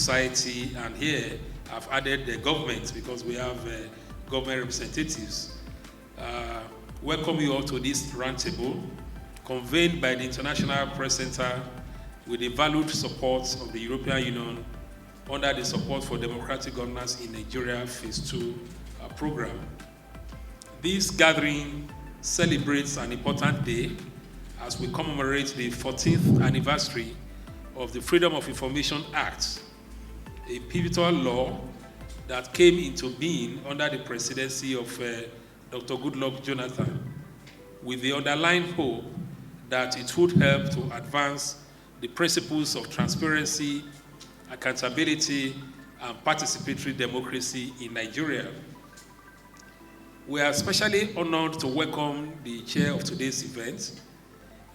society, and here I've added the government because we have government representatives. Welcome you all to this roundtable convened by the International Press Center with the valued support of the European Union under the Support for Democratic Governance in Nigeria Phase 2 program. This gathering celebrates an important day as we commemorate the 14th anniversary of the Freedom of Information Act, a pivotal law that came into being under the presidency of Dr. Goodluck Jonathan, with the underlying hope that it would help to advance the principles of transparency, accountability, and participatory democracy in Nigeria. We are especially honored to welcome the chair of today's event,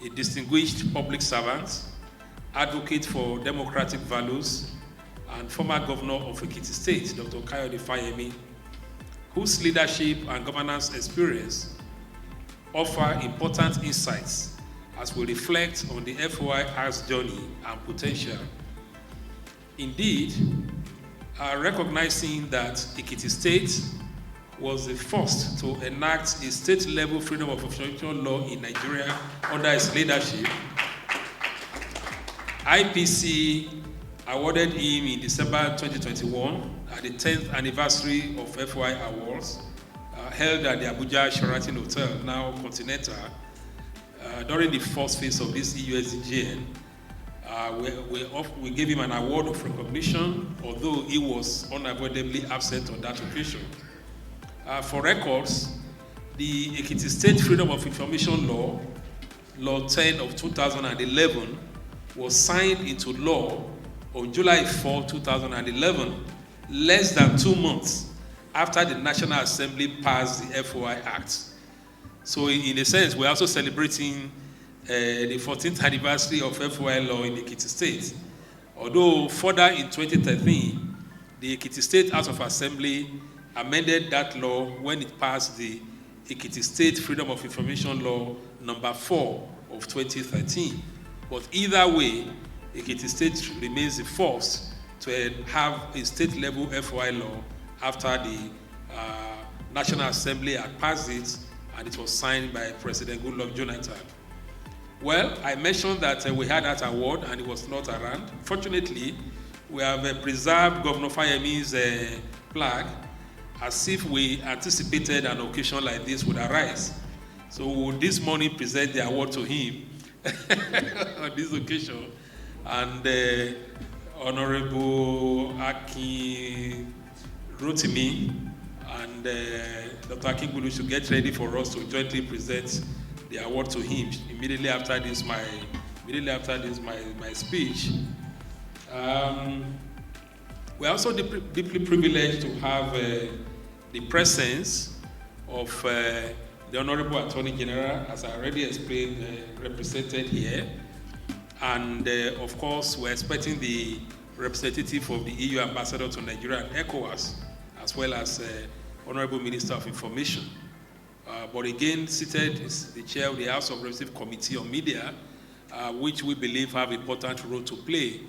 a distinguished public servant, advocate for democratic values, and former governor of Ekiti State, Dr. Kayode Fayemi, whose leadership and governance experience offer important insights as we reflect on the FOI Act's journey and potential. Indeed, recognizing that Ekiti State was the first to enact a state-level freedom of information law in Nigeria under its leadership, IPC awarded him in December 2021 at the 10th anniversary of FOI Awards, held at the Abuja Sheraton Hotel, now Continental, during the first phase of this EU-SDGN. We gave him an award of recognition, although he was unavoidably absent on that occasion. For records, the Ekiti State Freedom of Information Law, Law 10 of 2011, was signed into law on July 4, 2011, less than 2 months after the National Assembly passed the FOI Act. So in a sense, we're also celebrating the 14th anniversary of FOI law in Ekiti State. Although further in 2013, the Ekiti State House of Assembly amended that law when it passed the Ekiti State Freedom of Information Law number 4 of 2013. But either way, Ekiti State remains the first to have a state-level FOI law after the National Assembly had passed it and it was signed by President Goodluck Jonathan. Well, I mentioned that we had that award and it was not around. Fortunately, we have preserved Governor Fayemi's plaque as if we anticipated an occasion like this would arise. So we will this morning present the award to him on this occasion. And Honorable Rotimi and Dr. Akingbulu should get ready for us to jointly present the award to him immediately after this my speech. We are also deeply privileged to have the presence of the Honorable Attorney General, as I already explained, represented here. And of course, we're expecting the representative of the EU Ambassador to Nigeria and ECOWAS, as well as Honorable Minister of Information. But again, seated is the chair of the House of Representatives Committee on Media, which we believe have an important role to play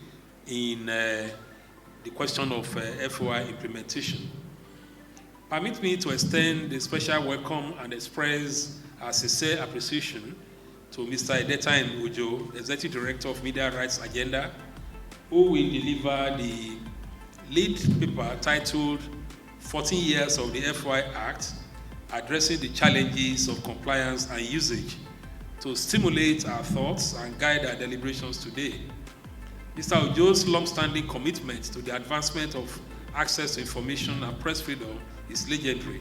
in the question of FOI implementation. Permit me to extend a special welcome and express our sincere appreciation to Mr. Edetaen Ojo, Executive Director of Media Rights Agenda, who will deliver the lead paper titled 14 Years of the FOI Act, Addressing the Challenges of Compliance and Usage, to stimulate our thoughts and guide our deliberations today. Mr. Ojo's long-standing commitment to the advancement of access to information and press freedom is legendary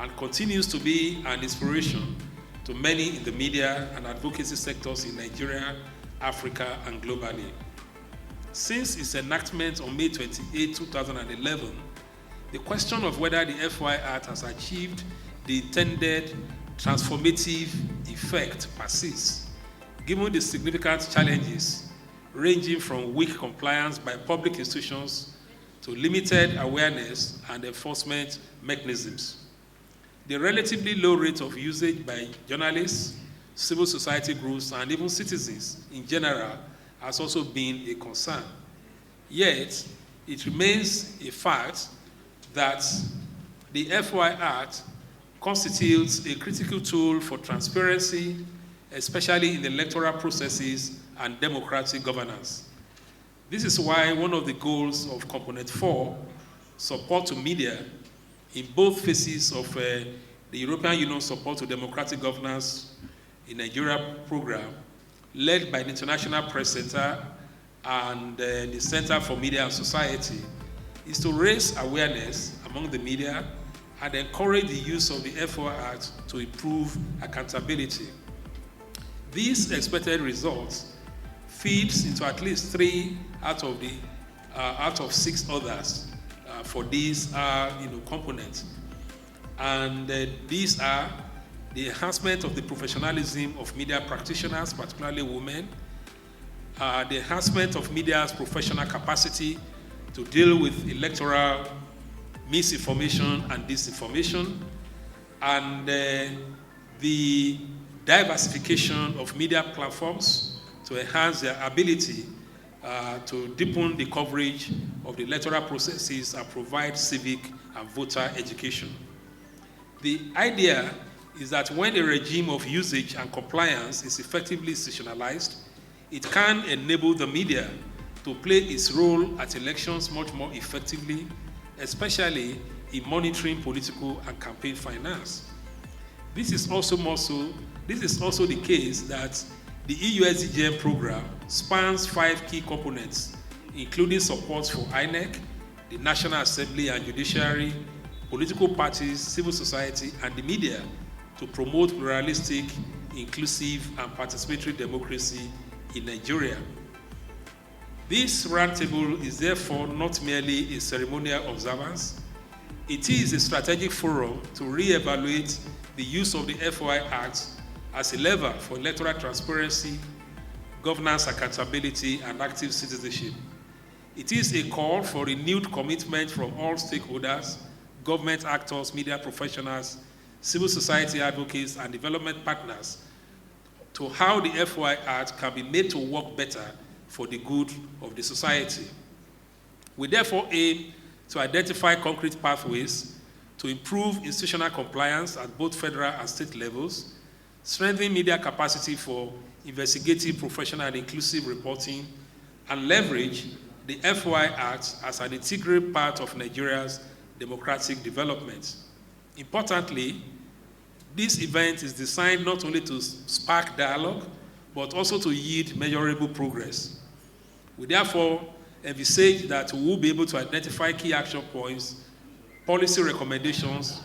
and continues to be an inspiration to many in the media and advocacy sectors in Nigeria, Africa, and globally. Since its enactment on May 28, 2011, the question of whether the FOI Act has achieved the intended transformative effect persists, given the significant challenges ranging from weak compliance by public institutions to limited awareness and enforcement mechanisms. The relatively low rate of usage by journalists, civil society groups, and even citizens in general has also been a concern. Yet, it remains a fact that the FOI Act constitutes a critical tool for transparency, especially in the electoral processes and democratic governance. This is why one of the goals of Component 4, support to media, in both phases of the European Union support to democratic governance in Nigeria program, led by the International Press Center and the Center for Media and Society, is to raise awareness among the media and encourage the use of the FOI Act to improve accountability. These expected results feeds into at least 3 out of 6 others for these components. And these are the enhancement of the professionalism of media practitioners, particularly women, the enhancement of media's professional capacity to deal with electoral misinformation and disinformation, and the diversification of media platforms to enhance their ability to deepen the coverage of the electoral processes and provide civic and voter education. The idea is that when a regime of usage and compliance is effectively institutionalized, it can enable the media to play its role at elections much more effectively, especially in monitoring political and campaign finance. This is also the case that the EU-SDGN program spans 5 key components, including support for INEC, the National Assembly and Judiciary, political parties, civil society, and the media to promote pluralistic, inclusive, and participatory democracy in Nigeria. This roundtable is therefore not merely a ceremonial observance. It is a strategic forum to re-evaluate the use of the FOI Act as a lever for electoral transparency, governance accountability, and active citizenship. It is a call for renewed commitment from all stakeholders, government actors, media professionals, civil society advocates, and development partners to how the FOI Act can be made to work better for the good of the society. We therefore aim to identify concrete pathways to improve institutional compliance at both federal and state levels, strengthen media capacity for investigative, professional, and inclusive reporting, and leverage the FOI Act as an integral part of Nigeria's democratic development. Importantly, this event is designed not only to spark dialogue, but also to yield measurable progress. We therefore envisage that we will be able to identify key action points, policy recommendations,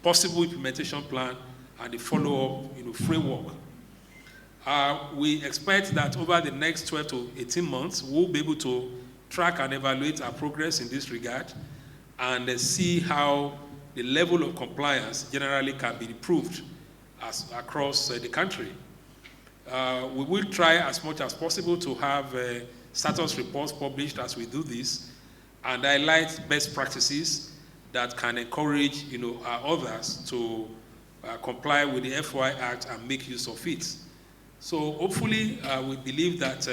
possible implementation plan, and the follow-up framework. We expect that over the next 12 to 18 months, we'll be able to track and evaluate our progress in this regard and see how the level of compliance generally can be improved across the country. We will try as much as possible to have status reports published as we do this and highlight best practices that can encourage others to comply with the FOI Act and make use of it. So hopefully we believe that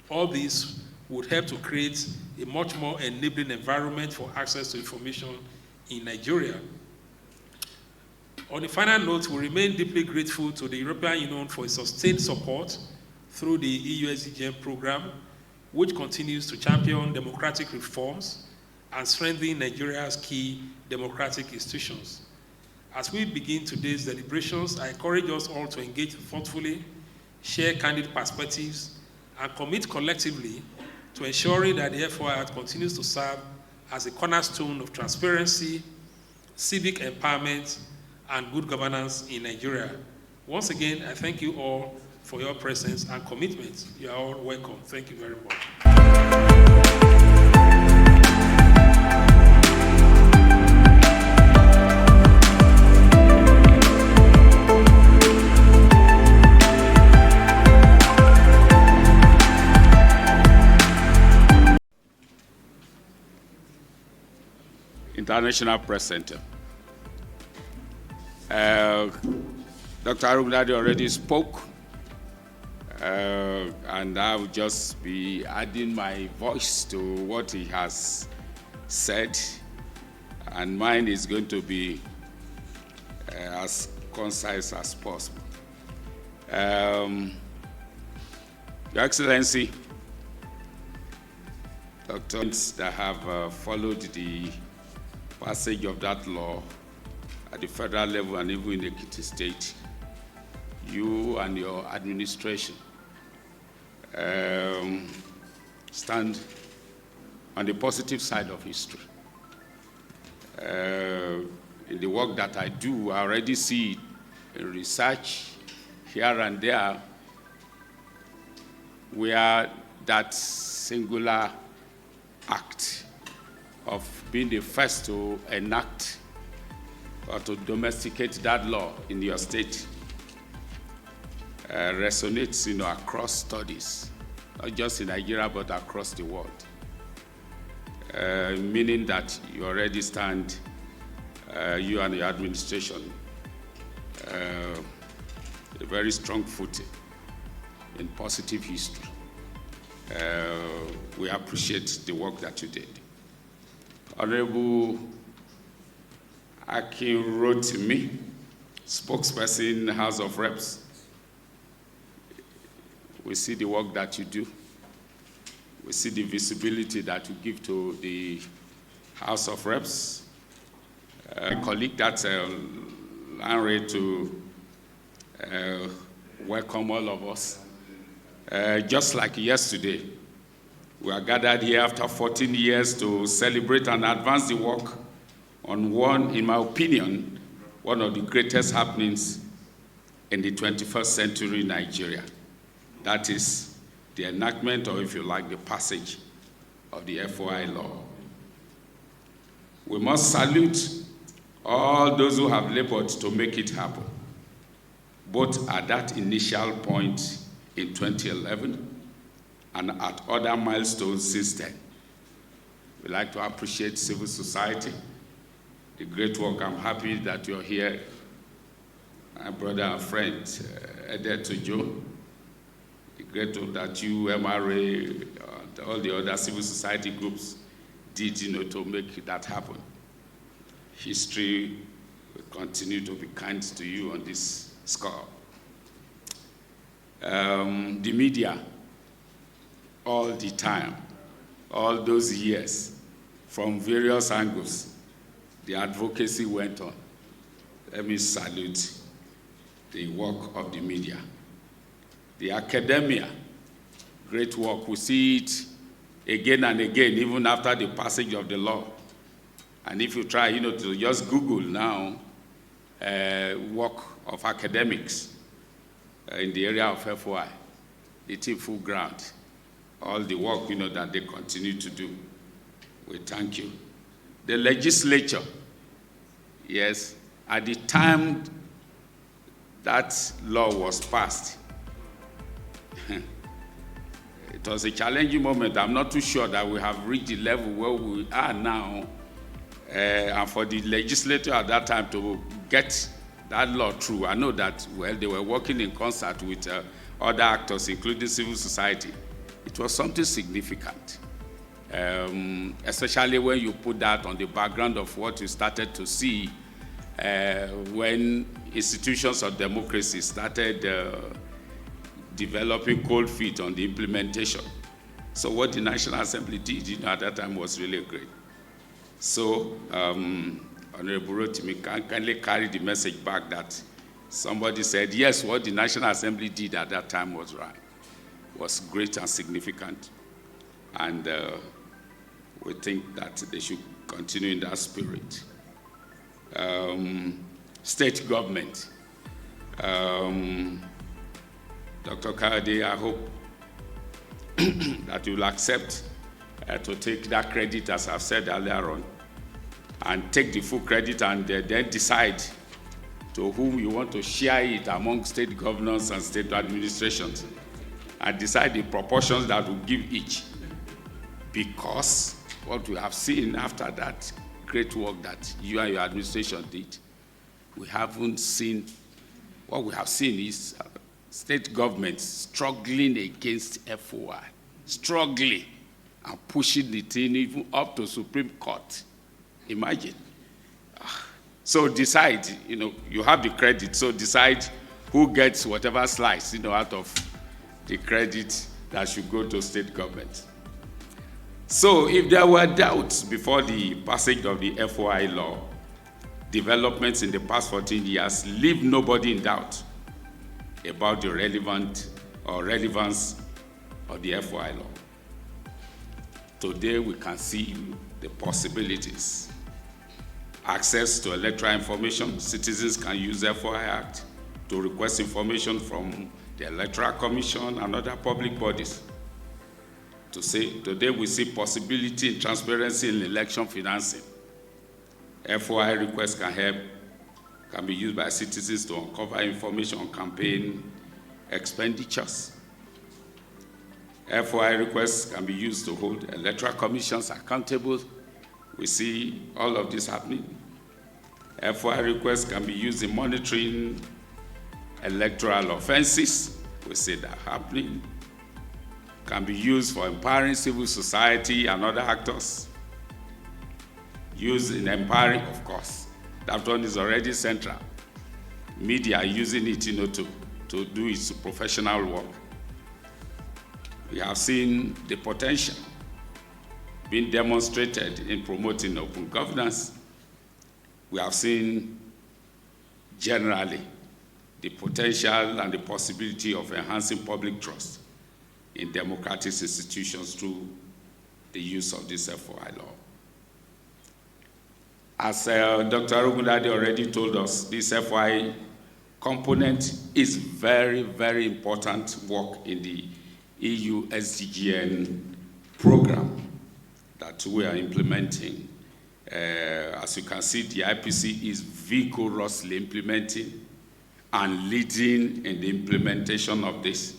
all this would help to create a much more enabling environment for access to information in Nigeria. On a final note, we remain deeply grateful to the European Union for its sustained support through the EU-SDGN program, which continues to champion democratic reforms and strengthen Nigeria's key democratic institutions. As we begin today's deliberations, I encourage us all to engage thoughtfully, share candid perspectives, and commit collectively to ensuring that the FOI Act continues to serve as a cornerstone of transparency, civic empowerment, and good governance in Nigeria. Once again, I thank you all for your presence and commitment. You are all welcome. Thank you very much. International Press Center. Dr. Arogundade already spoke. and I will just be adding my voice to what he has said, and mine is going to be as concise as possible. Your Excellency, doctors that have followed the passage of that law at the federal level and even in the Ekiti State, you and your administration stand on the positive side of history. In the work that I do, I already see in research here and there where that singular act of being the first to enact or to domesticate that law in your state resonates, across studies, not just in Nigeria, but across the world. Meaning that you already stand, you and your administration, a very strong footing in positive history. We appreciate the work that you did. Honorable Rotimi, spokesperson, House of Reps, we see the work that you do. We see the visibility that you give to the House of Reps. My colleague, that's Lanre, to welcome all of us. Just like yesterday, we are gathered here after 14 years to celebrate and advance the work on one, in my opinion, one of the greatest happenings in the 21st century Nigeria. That is the enactment, or if you like, the passage of the FOI law. We must salute all those who have labored to make it happen, both at that initial point in 2011 and at other milestones since then. We'd like to appreciate civil society, the great work. I'm happy that you're here. My brother and friend, Edetaen Ojo, the great work that you, MRA, and all the other civil society groups did, to make that happen. History will continue to be kind to you on this score. The media, all the time, all those years, from various angles, the advocacy went on. Let me salute the work of the media. The academia, great work. We see it again and again, even after the passage of the law. And if you try, to just Google now, work of academics in the area of FOI, it's in full ground. All the work, that they continue to do. We thank you. The legislature, yes, at the time that law was passed, it was a challenging moment. I'm not too sure that we have reached the level where we are now, and for the legislature at that time to get that law through. I know that, they were working in concert with other actors, including civil society. It was something significant, especially when you put that on the background of what you started to see when institutions of democracy started developing cold feet on the implementation. So what the National Assembly did, at that time was really great. So, Honorable Rotimi, can kindly carry the message back that somebody said, yes, what the National Assembly did at that time was right, was great and significant. And we think that they should continue in that spirit. State government. Dr. Kayode, I hope that you will accept to take that credit, as I've said earlier on, and take the full credit and then decide to whom you want to share it among state governors and state administrations, and decide the proportions that will give each. Because what we have seen after that great work that you and your administration did, we haven't seen, what we have seen is state governments struggling against FOI, struggling and pushing the thing even up to Supreme Court. Imagine. So decide, you have the credit, so decide who gets whatever slice, out of the credit that should go to state government. So if there were doubts before the passage of the FOI law, developments in the past 14 years leave nobody in doubt about the relevance of the FOI law. Today we can see the possibilities. Access to electoral information. Citizens can use FOI Act to request information from the Electoral Commission and other public bodies. Today we see possibility in transparency in election financing. FOI requests can be used by citizens to uncover information on campaign expenditures. FOI requests can be used to hold electoral commissions accountable. We see all of this happening. FOI requests can be used in monitoring electoral offenses. We see that happening. Can be used for empowering civil society and other actors. Used in empowering, of course. That one is already central. Media are using it, to do its professional work. We have seen the potential being demonstrated in promoting open governance. We have seen generally the potential and the possibility of enhancing public trust in democratic institutions through the use of this FOI law. As Dr. Arogundade already told us, this FOI component is very, very important work in the EU-SDGN program that we are implementing. As you can see, the IPC is vigorously implementing and leading in the implementation of this.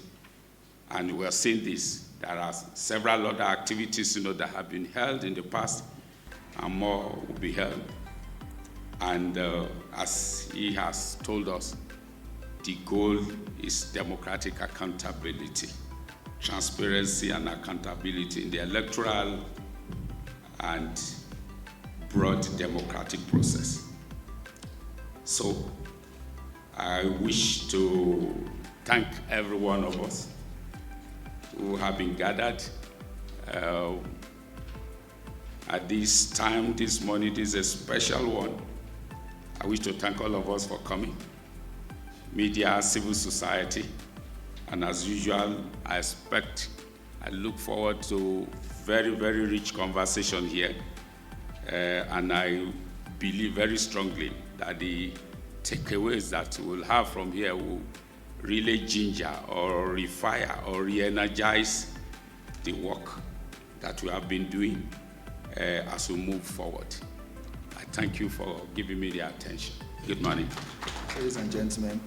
And we are seeing this. There are several other activities that have been held in the past, and more will be held. And as he has told us, the goal is democratic accountability, transparency and accountability in the electoral and broad democratic process. So I wish to thank every one of us who have been gathered at this time, this morning. This is a special one. I wish to thank all of us for coming. Media, civil society, and as usual, I look forward to very, very rich conversation here. And I believe very strongly that the takeaways that we'll have from here will really ginger or refire or re-energize the work that we have been doing as we move forward. I thank you for giving me the attention. Good morning. Ladies and gentlemen,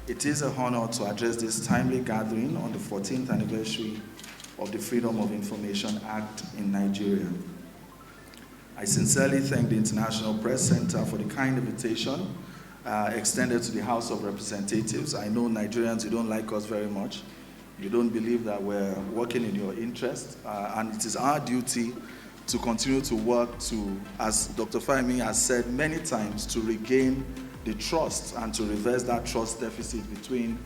it is an honor to address this timely gathering on the 14th anniversary of the Freedom of Information Act in Nigeria. I sincerely thank the International Press Center for the kind invitation extended to the House of Representatives. I know Nigerians, you don't like us very much. You don't believe that we're working in your interest, and it is our duty to continue to work to, as Dr. Fayemi has said many times, to regain the trust and to reverse that trust deficit between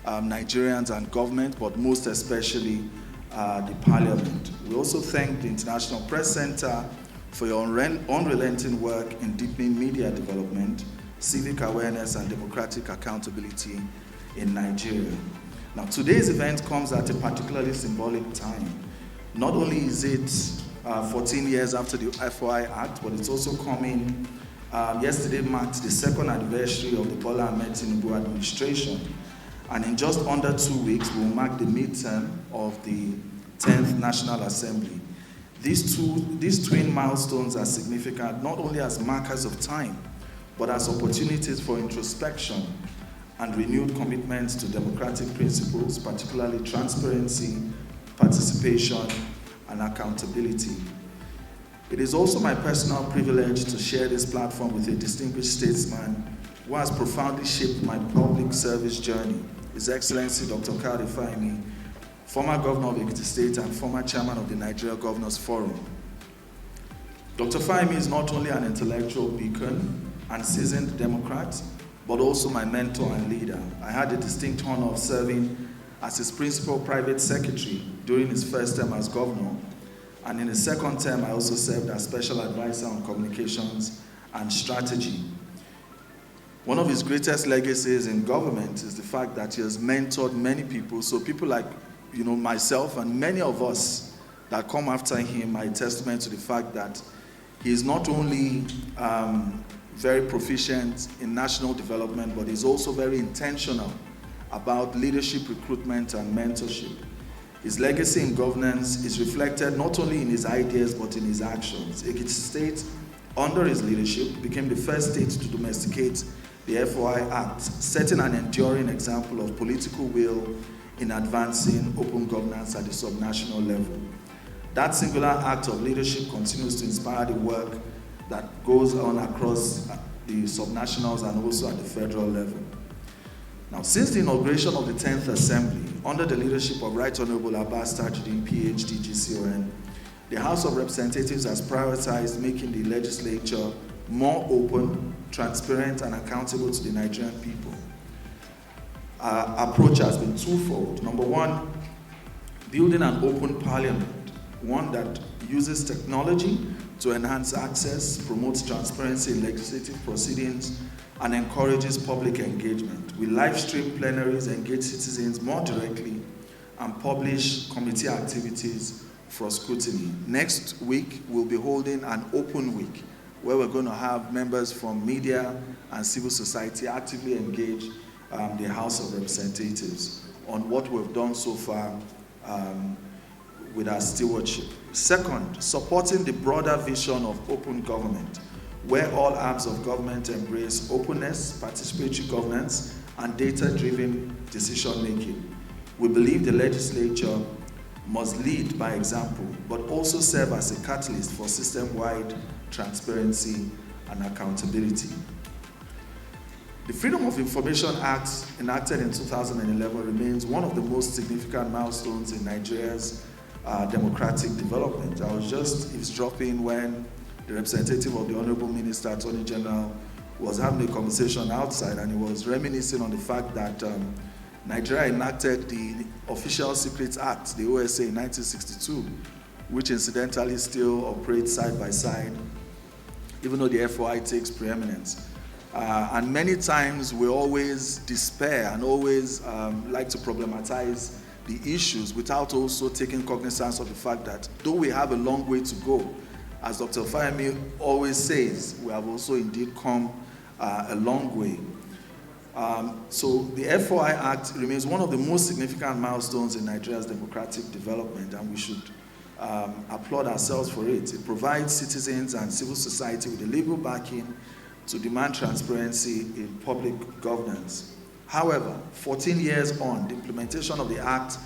Nigerians and government, but most especially the parliament. We also thank the International Press Center for your unrelenting work in deepening media development, civic awareness, and democratic accountability in Nigeria. Now, today's event comes at a particularly symbolic time. Not only is it 14 years after the FOI Act, but it's also coming, yesterday marked the second anniversary of the Bola Ahmed Tinubu administration. And in just under 2 weeks, we will mark the midterm of the 10th National Assembly. These twin milestones are significant not only as markers of time, but as opportunities for introspection and renewed commitments to democratic principles, particularly transparency, participation, and accountability. It is also my personal privilege to share this platform with a distinguished statesman who has profoundly shaped my public service journey, His Excellency Dr. Kayode Fayemi, former governor of Ekiti State and former chairman of the Nigeria Governors Forum. Dr. Fayemi is not only an intellectual beacon and seasoned Democrat, but also my mentor and leader. I had the distinct honor of serving as his principal private secretary during his first term as governor, and in his second term, I also served as special advisor on communications and strategy. One of his greatest legacies in government is the fact that he has mentored many people. So people like, myself and many of us that come after him are a testament to the fact that he is not only very proficient in national development, but he's also very intentional about leadership recruitment and mentorship. His legacy in governance is reflected not only in his ideas, but in his actions. Ekiti State, under his leadership, became the first state to domesticate the FOI Act, setting an enduring example of political will in advancing open governance at the subnational level. That singular act of leadership continues to inspire the work that goes on across the subnationals and also at the federal level. Now, since the inauguration of the 10th Assembly, under the leadership of Right Honorable Abbas Tajuddin, PhD, GCON, the House of Representatives has prioritized making the legislature more open, transparent, and accountable to the Nigerian people. Our approach has been twofold. Number one, building an open parliament, one that uses technology to enhance access, promotes transparency in legislative proceedings, and encourages public engagement. We live stream plenaries, engage citizens more directly, and publish committee activities for scrutiny. Next week, we'll be holding an open week where we're going to have members from media and civil society actively engage the House of Representatives on what we've done so far with our stewardship. Second, supporting the broader vision of open government, where all arms of government embrace openness, participatory governance, and data-driven decision-making. We believe the legislature must lead by example, but also serve as a catalyst for system-wide transparency and accountability. The Freedom of Information Act, enacted in 2011, remains one of the most significant milestones in Nigeria's democratic development. I was just eavesdropping when the representative of the Honorable Minister, Attorney General, was having a conversation outside, and he was reminiscing on the fact that Nigeria enacted the Official Secrets Act, the OSA, in 1962, which incidentally still operates side by side, even though the FOI takes preeminence. And many times we always despair and always like to problematize the issues without also taking cognizance of the fact that though we have a long way to go, as Dr. Fayemi always says, we have also indeed come a long way. So the FOI Act remains one of the most significant milestones in Nigeria's democratic development, and we should applaud ourselves for it. It provides citizens and civil society with a legal backing to demand transparency in public governance. However, 14 years on, the implementation of the Act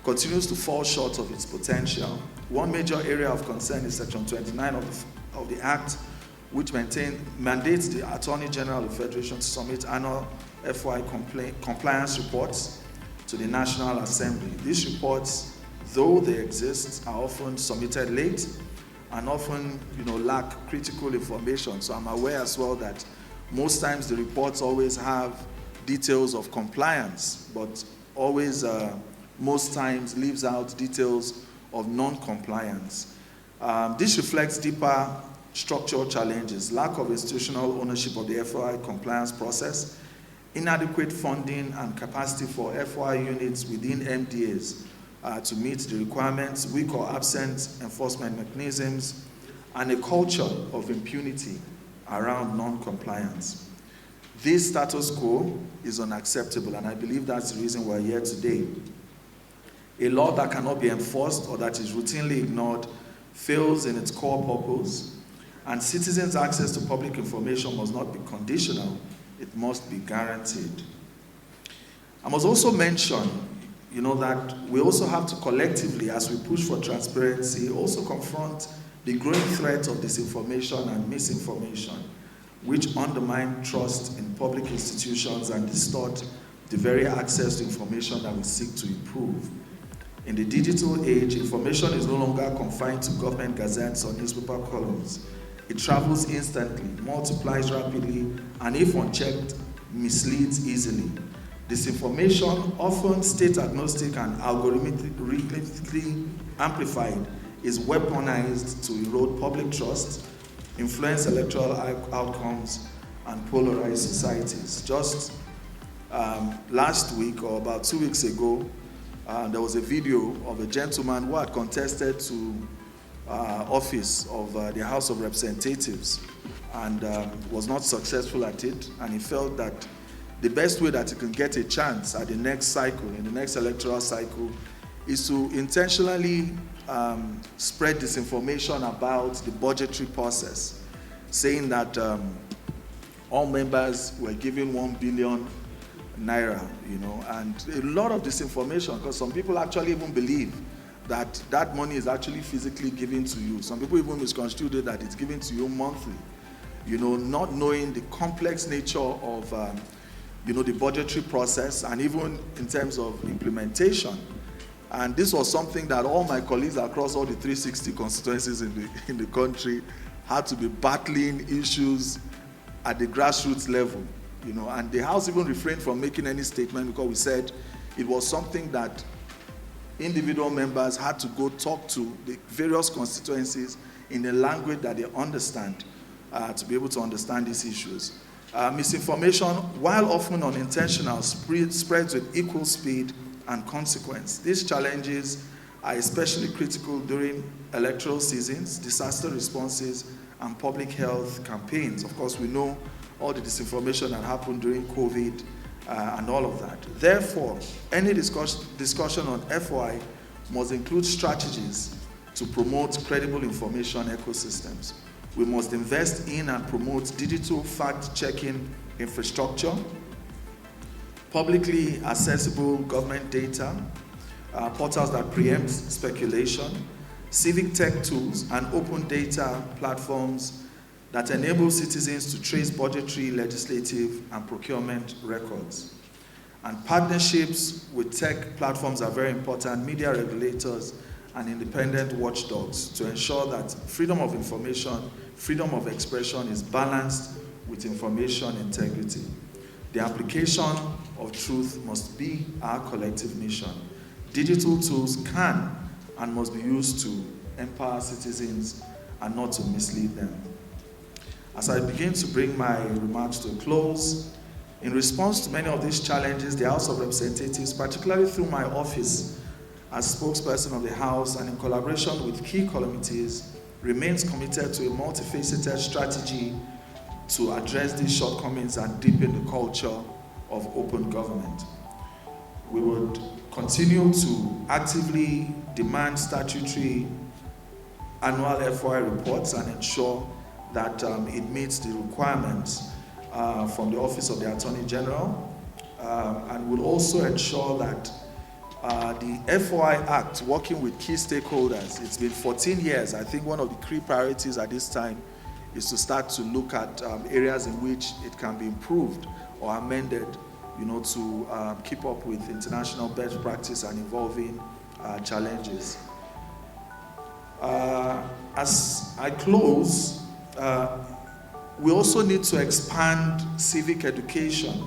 continues to fall short of its potential. One major area of concern is Section 29 of the Act, which mandates the Attorney General of the Federation to submit annual FOI compliance reports to the National Assembly. These reports, though they exist, are often submitted late and often lack critical information. So I'm aware as well that most times the reports always have details of compliance, but always, most times, leaves out details of non-compliance. This reflects deeper structural challenges: lack of institutional ownership of the FOI compliance process, inadequate funding and capacity for FOI units within MDAs to meet the requirements, weak or absent enforcement mechanisms, and a culture of impunity around non-compliance. This status quo is unacceptable, and I believe that's the reason we're here today. A law that cannot be enforced or that is routinely ignored fails in its core purpose, and citizens' access to public information must not be conditional, it must be guaranteed. I must also mention, that we also have to collectively, as we push for transparency, also confront the growing threat of disinformation and misinformation, which undermine trust in public institutions and distort the very access to information that we seek to improve. In the digital age, information is no longer confined to government gazettes or newspaper columns. It travels instantly, multiplies rapidly, and if unchecked, misleads easily. Disinformation, often state-agnostic and algorithmically amplified, is weaponized to erode public trust, influence electoral outcomes, and polarize societies. Just last week, or about 2 weeks ago, there was a video of a gentleman who had contested to office of the House of Representatives and was not successful at it, and he felt that the best way that he can get a chance at the next cycle, in the next electoral cycle, is to intentionally spread disinformation about the budgetary process, saying that all members were given 1 billion naira, and a lot of disinformation, because some people actually even believe that that money is actually physically given to you. Some people even misconstrued it that it's given to you monthly, not knowing the complex nature of the budgetary process, and even in terms of implementation. And this was something that all my colleagues across all the 360 constituencies in the country had to be battling issues at the grassroots level, and the House even refrained from making any statement because we said it was something that individual members had to go talk to the various constituencies in a language that they understand to be able to understand these issues. Misinformation, while often unintentional, spreads with equal speed and consequence. These challenges are especially critical during electoral seasons, disaster responses, and public health campaigns. Of course, we know all the disinformation that happened during COVID and all of that. Therefore, any discussion on FOI must include strategies to promote credible information ecosystems. We must invest in and promote digital fact-checking infrastructure, publicly accessible government data, portals that preempt speculation, civic tech tools, and open data platforms that enable citizens to trace budgetary, legislative, and procurement records. And partnerships with tech platforms are very important, media regulators, and independent watchdogs to ensure that freedom of information, freedom of expression is balanced with information integrity. The application of truth must be our collective mission. Digital tools can and must be used to empower citizens and not to mislead them. As I begin to bring my remarks to a close, in response to many of these challenges, the House of Representatives, particularly through my office as spokesperson of the House and in collaboration with key committees, remains committed to a multifaceted strategy to address these shortcomings and deepen the culture of open government. We would continue to actively demand statutory annual FOI reports and ensure that it meets the requirements from the Office of the Attorney General, and will also ensure that the FOI Act, working with key stakeholders, it's been 14 years. I think one of the key priorities at this time is to start to look at areas in which it can be improved or amended, to keep up with international best practice and evolving challenges. As I close, we also need to expand civic education.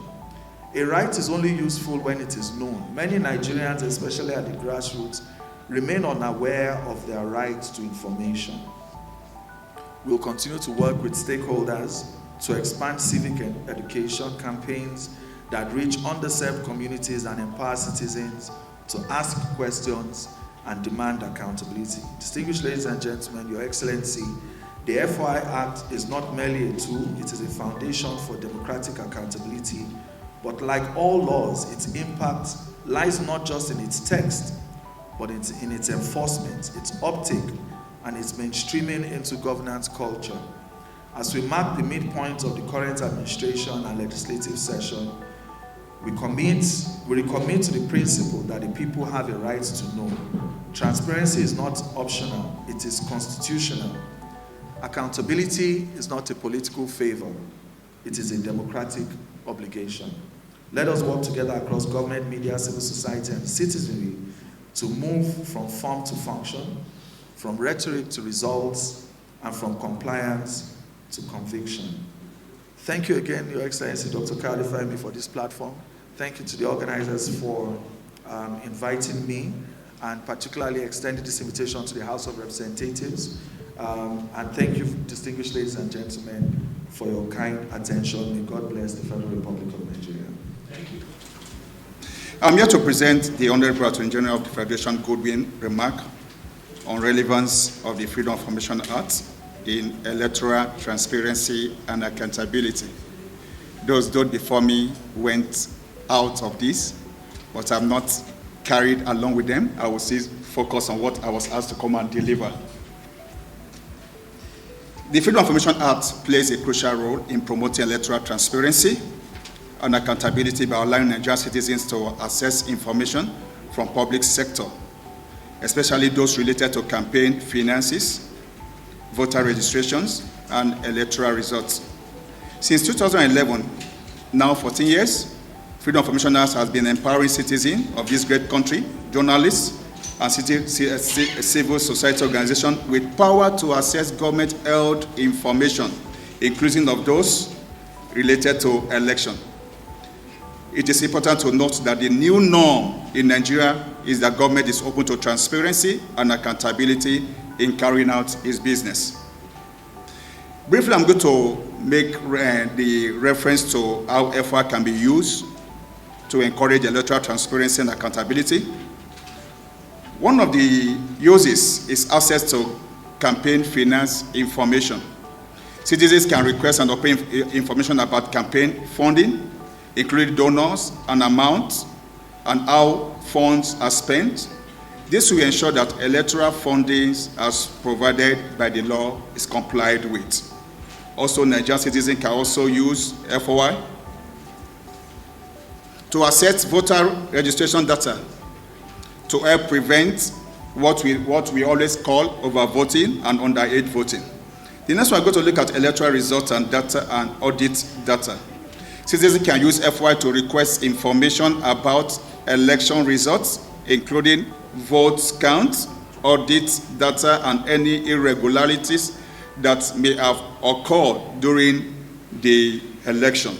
A right is only useful when it is known. Many Nigerians, especially at the grassroots, remain unaware of their right to information. We will continue to work with stakeholders to expand civic education campaigns that reach underserved communities and empower citizens to ask questions and demand accountability. Distinguished ladies and gentlemen, Your Excellency, the FOI Act is not merely a tool, it is a foundation for democratic accountability. But like all laws, its impact lies not just in its text, but in its enforcement, its uptake, and its mainstreaming into governance culture. As we mark the midpoint of the current administration and legislative session, we recommit to the principle that the people have a right to know. Transparency is not optional, it is constitutional. Accountability is not a political favor, it is a democratic obligation. Let us work together across government, media, civil society, and citizenry to move from form to function, from rhetoric to results, and from compliance to conviction. Thank you again, Your Excellency, Dr. Kayode Fayemi, for this platform. Thank you to the organizers for inviting me, and particularly extending this invitation to the House of Representatives. And thank you, distinguished ladies and gentlemen, for your kind attention. May God bless the Federal Republic of Nigeria. Thank you. I'm here to present the Honorable Attorney General of the Federation Goodwin remark on relevance of the Freedom of Information Act in electoral transparency and accountability. Those before me went out of this, but I'm not carried along with them. I will still focus on what I was asked to come and deliver. The Freedom of Information Act plays a crucial role in promoting electoral transparency and accountability by allowing Nigerian citizens to access information from public sector, especially those related to campaign finances, voter registrations, and electoral results. Since 2011, now 14 years, Freedom of Information Act has been empowering citizens of this great country, journalists, and civil society organizations with power to access government-held information, including of those related to election. It is important to note that the new norm in Nigeria is that government is open to transparency and accountability in carrying out its business. Briefly, I'm going to make the reference to how FOI can be used to encourage electoral transparency and accountability. One of the uses is access to campaign finance information. Citizens can request and obtain information about campaign funding, including donors and amounts, and how funds are spent. This will ensure that electoral funding as provided by the law is complied with. Also, Nigerian citizens can also use FOI to access voter registration data to help prevent what we always call overvoting and underage voting. The next one, we're going to look at electoral results and data and audit data. Citizens can use FOI to request information about election results, including votes count, audit data, and any irregularities that may have occurred during the election.